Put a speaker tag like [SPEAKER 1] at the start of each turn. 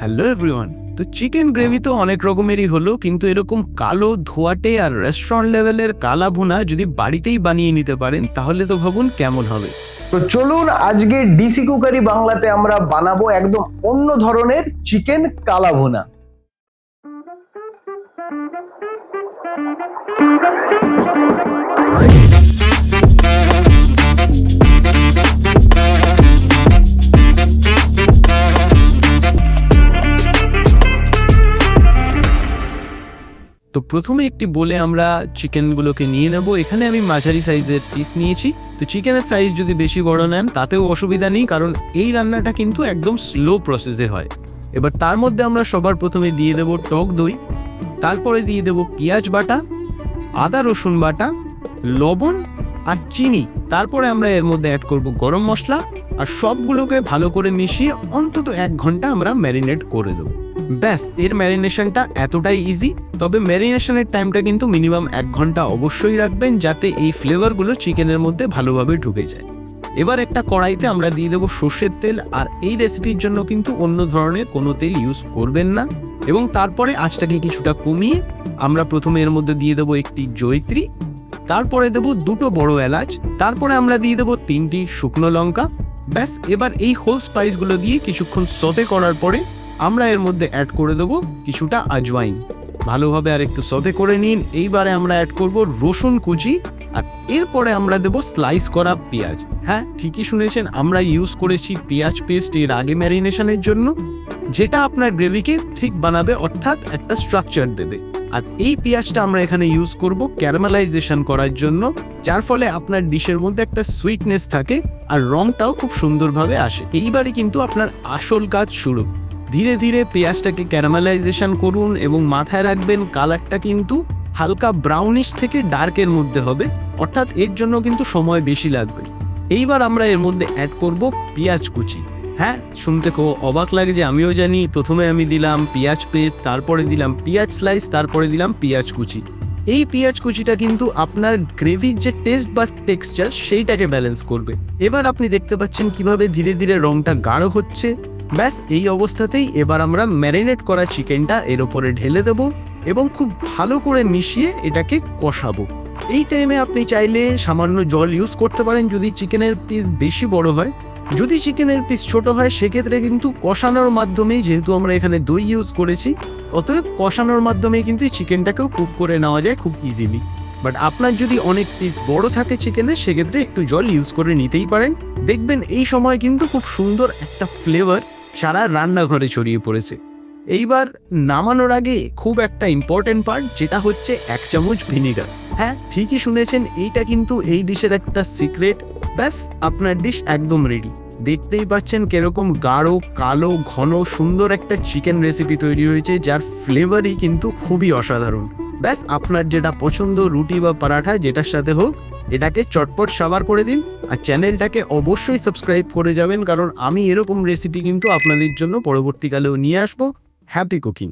[SPEAKER 1] Hello everyone. তো chicken gravy তো অনেক রকমেরই হলো, কিন্তু এরকম কালো ধোয়াটে আর রেস্টুরেন্ট লেভেলের কালা ভুনা যদি বাড়িতেই বানিয়ে নিতে পারেন তাহলে তো ভাবুন কেমন হবে।
[SPEAKER 2] তো চলুন আজকে ডিসি কুকারি বাংলাতে আমরা বানাবো একদম অন্য ধরনের চিকেন কালা ভুনা।
[SPEAKER 1] তো প্রথমে একটি বলে আমরা চিকেনগুলোকে নিয়ে নেব। এখানে আমি মাঝারি সাইজের পিস নিয়েছি। তো চিকেনের সাইজ যদি বেশি বড় নেন তাতেও অসুবিধা নেই, কারণ এই রান্নাটা কিন্তু একদম স্লো প্রসেসে হয়। এবার তার মধ্যে আমরা সবার প্রথমে দিয়ে দেব টক দই, তারপরে দিয়ে দেব পেঁয়াজ বাটা, আদা রসুন বাটা, লবণ আর চিনি। তারপরে আমরা এর মধ্যে অ্যাড করব গরম মশলা, আর সবগুলোকে ভালো করে মিশিয়ে অন্তত 1 ঘন্টা আমরা ম্যারিনেট করে দেবো। ব্যাস, এর ম্যারিনেশনটা এতটাই ইজি। তবে ম্যারিনেশনের টাইমটা কিন্তু মিনিমাম 1 ঘন্টা অবশ্যই রাখবেন, যাতে এই ফ্লেভারগুলো চিকেনের মধ্যে ভালোভাবে ঢুকে যায়। এবার একটা কড়াইতে আমরা দিয়ে দেবো সর্ষের তেল, আর এই রেসিপির জন্য কিন্তু অন্য ধরনের কোনো তেল ইউজ করবেন না। এবং তারপরে আঁচটাকে কিছুটা কমিয়ে আমরা প্রথমে এর মধ্যে দিয়ে দেবো একটি জয়িত্রী, তারপরে দেবো 2টো বড় এলাচ, তারপরে আমরা দিয়ে দেবো 3টি শুকনো লঙ্কা। ব্যাস, এবার এই হোল স্পাইসগুলো দিয়ে কিছুক্ষণ সতে করার পরে আমরা এর মধ্যে অ্যাড করে দেবো কিছুটা আজওয়াইন। ভালোভাবে আর একটু সতে করে নিন। এইবারে আমরা অ্যাড করব রসুন কুচি, আর এরপরে আমরা দেবো স্লাইস করা পেঁয়াজ। হ্যাঁ, ঠিকই শুনেছেন, আমরা ইউজ করেছি পেঁয়াজ পেস্ট এর আগে ম্যারিনেশনের জন্য, যেটা আপনার গ্রেভিকে ঠিক বানাবে, অর্থাৎ একটা স্ট্রাকচার দেবে। আর এই পেঁয়াজটা আমরা এখানে ইউজ করব ক্যারামেলাইজেশন করার জন্য, যার ফলে আপনার ডিশের মধ্যে একটা সুইটনেস থাকে আর রংটাও খুব সুন্দরভাবে আসে। এইবারে কিন্তু আপনার আসল কাজ শুরু। ধীরে ধীরে পেঁয়াজটাকে ক্যারামেলাইজেশন করুন এবং মাথায় রাখবেন কালারটা কিন্তু হালকা ব্রাউনিশ থেকে ডার্কের মধ্যে হবে, অর্থাৎ এর জন্য কিন্তু সময় বেশি লাগবে। এইবার আমরা এর মধ্যে অ্যাড করব পেঁয়াজ কুচি। হ্যাঁ, শুনতে খুব অবাক লাগে যে আমিও জানি। প্রথমে আমি দিলাম পেঁয়াজ পেস্ট, তারপরে দিলাম পেঁয়াজ স্লাইস, তারপরে দিলাম পেঁয়াজ কুচি। এই পেঁয়াজ কুচিটা কিন্তু আপনার গ্রেভির যে টেস্ট বা টেক্সচার সেইটাকে ব্যালেন্স করবে। এবার আপনি দেখতে পাচ্ছেন কিভাবে ধীরে ধীরে রংটা গাঢ় হচ্ছে। ব্যাস, এই অবস্থাতেই এবার আমরা ম্যারিনেট করা চিকেনটা এর ওপরে ঢেলে দেবো এবং খুব ভালো করে মিশিয়ে এটাকে কষাবো। এই টাইমে আপনি চাইলে সামান্য জল ইউজ করতে পারেন যদি চিকেনের পিস বেশি বড় হয়। যদি চিকেনের পিস ছোট হয় সেক্ষেত্রে কিন্তু কষানোর মাধ্যমেই, যেহেতু আমরা এখানে দই ইউজ করেছি, অতএব কষানোর মাধ্যমেই কিন্তু চিকেনটাকেও কুক করে নেওয়া যায় খুব ইজিলি। বাট আপনার যদি অনেক পিস বড় থাকে চিকেনের, সেক্ষেত্রে একটু জল ইউজ করে নিতেই পারেন। দেখবেন এই সময় কিন্তু খুব সুন্দর একটা ফ্লেভার সারা রান্নাঘরে ছড়িয়ে পড়েছে। এইবার নামানোর আগে খুব একটা ইম্পর্টেন্ট পার্ট, যেটা হচ্ছে 1 চামচ ভিনিগার। হ্যাঁ, ঠিকই শুনেছেন, এইটা কিন্তু এই ডিশের একটা সিক্রেট। ব্যাস, আপনার ডিশ একদম রেডি। দেখতেই পাচ্ছেন কিরকম গাঢ় কালো ঘন সুন্দর একটা চিকেন রেসিপি তৈরি হয়েছে, যার ফ্লেভারই কিন্তু খুবই অসাধারণ। ব্যাস, আপনার যেটা পছন্দ, রুটি বা পরাঠা যেটার সাথে হোক, এটাকে চটপট সাবার করে দিন। আর চ্যানেলটাকে অবশ্যই সাবস্ক্রাইব করে যাবেন, কারণ আমি এরকম রেসিপি কিন্তু আপনাদের জন্য পরবর্তীকালেও নিয়ে আসবো। Happy cooking.